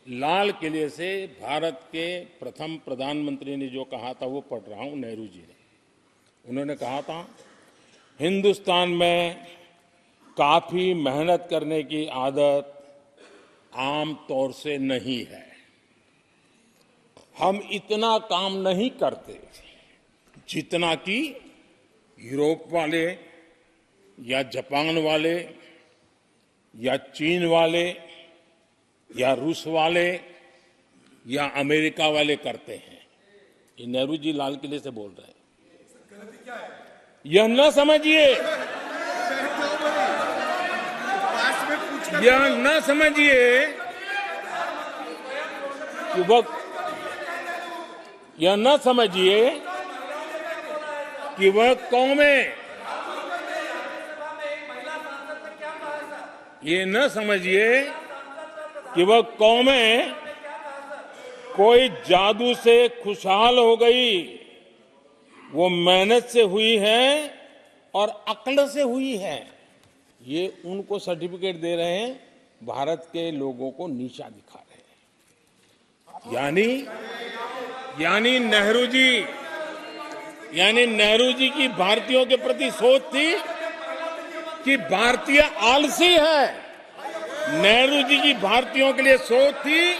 लाल किले से भारत के प्रथम प्रधानमंत्री ने जो कहा था वो पढ़ रहा हूं, नेहरू जी ने। उन्होंने कहा था, हिंदुस्तान में काफी मेहनत करने की आदत आम तौर से नहीं है। हम इतना काम नहीं करते जितना कि यूरोप वाले या जापान वाले या चीन वाले या रूस वाले या अमेरिका वाले करते हैं। ये नेहरू जी लाल किले से बोल रहे हैं। यह न समझिए, यह न समझिए कि यह न समझिए कि वह कौमें, ये न समझिए कि वह कौमें कोई जादू से खुशहाल हो गई। वो मेहनत से हुई है और अक्ल से हुई है। ये उनको सर्टिफिकेट दे रहे हैं, भारत के लोगों को नीचा दिखा रहे हैं। यानी नेहरू जी की भारतीयों के प्रति सोच थी कि भारतीय आलसी है। नेहरू जी की भारतीयों के लिए सोच थी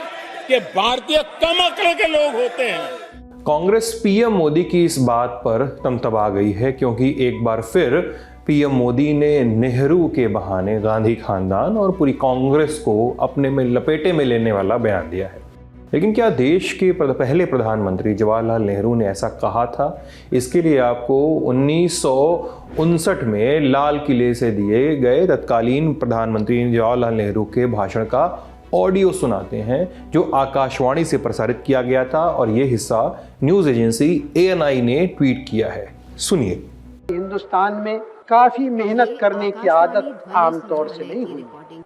कि भारतीय कम अक्ल के लोग होते हैं। कांग्रेस पीएम मोदी की इस बात पर तमतमा गई है, क्योंकि एक बार फिर पीएम मोदी ने नेहरू के बहाने गांधी खानदान और पूरी कांग्रेस को अपने में लपेटे में लेने वाला बयान दिया है। लेकिन क्या देश के पहले प्रधानमंत्री जवाहरलाल नेहरू ने ऐसा कहा था? इसके लिए आपको 1959 में लाल किले से दिए गए तत्कालीन प्रधानमंत्री जवाहरलाल नेहरू के भाषण का ऑडियो सुनाते हैं, जो आकाशवाणी से प्रसारित किया गया था, और ये हिस्सा न्यूज एजेंसी ANI ने ट्वीट किया है। सुनिए। हिंदुस्तान में काफी मेहनत करने की आदत आमतौर से नहीं हुई।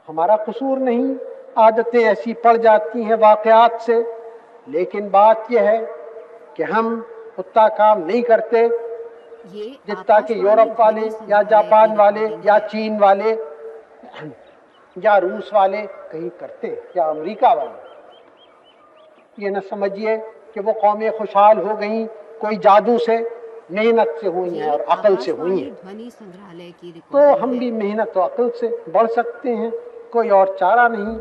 हमारा कसूर नहीं, आदतें ऐसी पड़ जाती हैं वाकयात से। लेकिन बात यह है कि हम उतना काम नहीं करते जितना कि यूरोप वाले या जापान वाले या चीन वाले या रूस वाले कहीं करते या अमेरिका वाले। ये न समझिए कि वो कौमें खुशहाल हो गई कोई जादू से, मेहनत से हुई हैं और अकल से हुई हैं। तो हम भी मेहनत और अकल से बढ़ सकते हैं, कोई और चारा नहीं।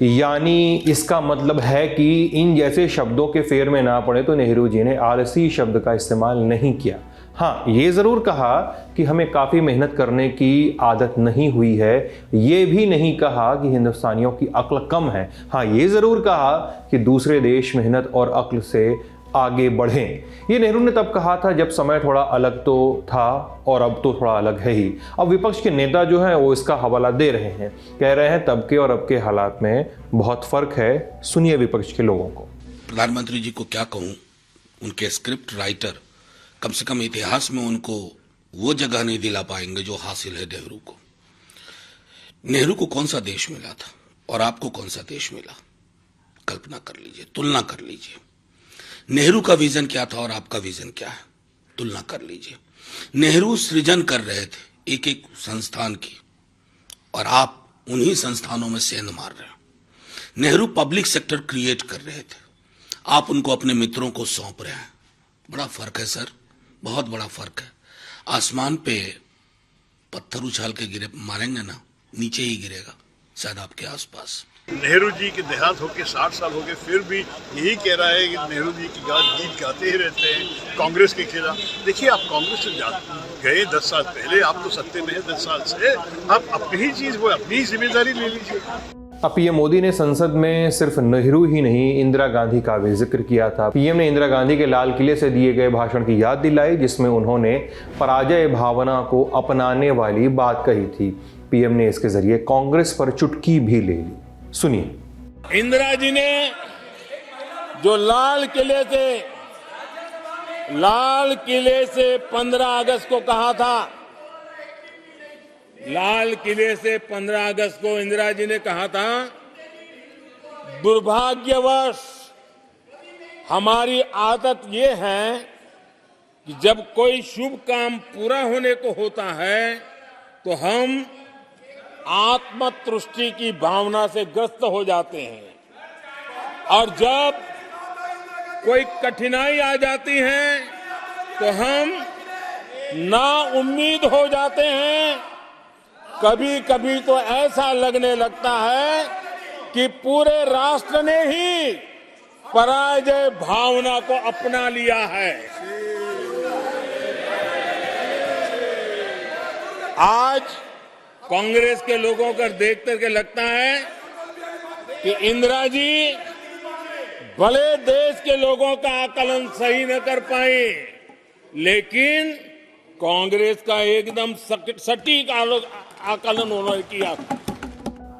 यानी इसका मतलब है कि इन जैसे शब्दों के फेर में ना पड़े तो नेहरू जी ने आलसी शब्द का इस्तेमाल नहीं किया। हाँ, ये जरूर कहा कि हमें काफी मेहनत करने की आदत नहीं हुई है। ये भी नहीं कहा कि हिंदुस्तानियों की अक्ल कम है। हाँ, ये जरूर कहा कि दूसरे देश मेहनत और अक्ल से आगे बढ़ें। ये नेहरू ने तब कहा था जब समय थोड़ा अलग तो था, और अब तो थोड़ा अलग है ही। अब विपक्ष के नेता जो हैं वो इसका हवाला दे रहे हैं, कह रहे हैं तब के और अब के हालात में बहुत फर्क है। सुनिए विपक्ष के लोगों को। प्रधानमंत्री जी को क्या कहूं, उनके स्क्रिप्ट राइटर कम से कम इतिहास में उनको वो जगह नहीं दिला पाएंगे जो हासिल है नेहरू को। नेहरू को कौन सा देश मिला था और आपको कौन सा देश मिला? कल्पना कर लीजिए, तुलना कर लीजिए। नेहरू का विजन क्या था और आपका विजन क्या है? तुलना कर लीजिए। नेहरू सृजन कर रहे थे एक एक संस्थान की, और आप उन्हीं संस्थानों में सेंध मार रहे हो। नेहरू पब्लिक सेक्टर क्रिएट कर रहे थे, आप उनको अपने मित्रों को सौंप रहे हैं। बड़ा फर्क है सर, बहुत बड़ा फर्क है। आसमान पे पत्थर उछाल के मारेंगे ना, नीचे ही गिरेगा, शायद आपके आसपास। नेहरू जी के देहांत होके 60 साल हो गए, फिर भी यही कह रहा है कि नेहरू जी की गीत गाते ही रहते हैं कांग्रेस के खिलाफ। देखिए, आप कांग्रेस से गए 10 साल पहले, आप तो सत्ते में है 10 साल से, आप अपनी ही चीज, वो अपनी जिम्मेदारी ले लीजिए। अब पीएम मोदी ने संसद में सिर्फ नेहरू ही नहीं, इंदिरा गांधी का भी जिक्र किया था। पीएम ने इंदिरा गांधी के लाल किले से दिए गए भाषण की याद दिलाई, जिसमें उन्होंने पराजय भावना को अपनाने वाली बात कही थी। पीएम ने इसके जरिए कांग्रेस पर चुटकी भी ले ली। सुनिए। इंदिरा जी ने जो लाल किले से 15 अगस्त को कहा था, लाल किले से 15 अगस्त को इंदिरा जी ने कहा था, दुर्भाग्यवश हमारी आदत ये है कि जब कोई शुभ काम पूरा होने को होता है तो हम आत्मतुष्टि की भावना से ग्रस्त हो जाते हैं और जब कोई कठिनाई आ जाती है तो हम ना उम्मीद हो जाते हैं। कभी कभी तो ऐसा लगने लगता है कि पूरे राष्ट्र ने ही पराजय भावना को अपना लिया है। आज कांग्रेस के लोगों को देख करके लगता है कि इंदिरा जी भले देश के लोगों का आकलन सही न कर पाए, लेकिन कांग्रेस का एकदम सटीक आकलन उन्होंने किया।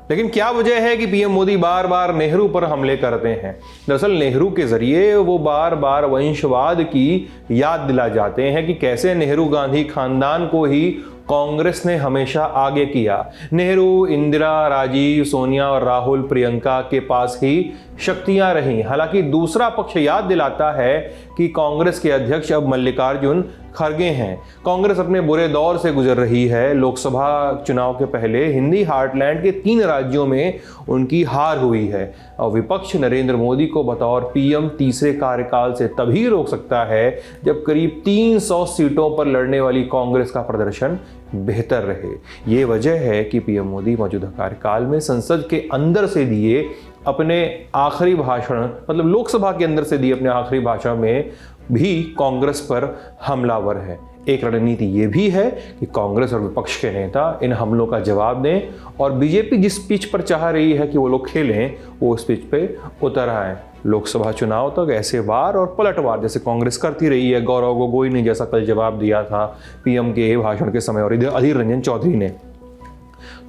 लेकिन क्या वजह है कि पीएम मोदी बार बार नेहरू पर हमले करते हैं? दरअसल नेहरू के जरिए वो बार बार वंशवाद की याद दिला जाते हैं कि कैसे नेहरू गांधी खानदान को ही कांग्रेस ने हमेशा आगे किया। नेहरू, इंदिरा, राजीव, सोनिया और राहुल, प्रियंका के पास ही शक्तियां रहीं। हालांकि दूसरा पक्ष याद दिलाता है कि कांग्रेस के अध्यक्ष अब मल्लिकार्जुन खड़गे हैं। कांग्रेस अपने बुरे दौर से गुजर रही है। लोकसभा चुनाव के पहले हिंदी हार्टलैंड के 3 राज्यों में उनकी हार हुई है और विपक्ष नरेंद्र मोदी को बतौर पीएम तीसरे कार्यकाल से तभी रोक सकता है जब करीब 300 सीटों पर लड़ने वाली कांग्रेस का प्रदर्शन बेहतर रहे। ये वजह है कि पीएम मोदी मौजूदा कार्यकाल में संसद के अंदर से दिए अपने आखिरी भाषण, मतलब लोकसभा के अंदर से दिए अपने आखिरी भाषण में भी कांग्रेस पर हमलावर है। एक रणनीति ये भी है कि कांग्रेस और विपक्ष के नेता इन हमलों का जवाब दें और बीजेपी जिस पिच पर चाह रही है कि वो लोग खेलें, वो उस पिच पे उतर आए। लोकसभा चुनाव तक ऐसे वार और पलटवार जैसे कांग्रेस करती रही है, गौरव गोगोई ने जैसा कल जवाब दिया था पीएम के भाषण के समय और अधीर रंजन चौधरी ने,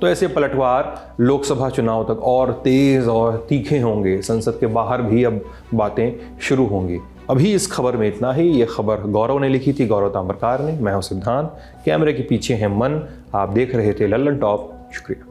तो ऐसे पलटवार लोकसभा चुनाव तक और तेज और तीखे होंगे। संसद के बाहर भी अब बातें शुरू होंगी। अभी इस खबर में इतना ही। ये खबर गौरव ने लिखी थी, गौरव ताम्रकार ने। मैं हूं सिद्धांत, कैमरे के पीछे है मन। आप देख रहे थे लल्लन टॉप। शुक्रिया।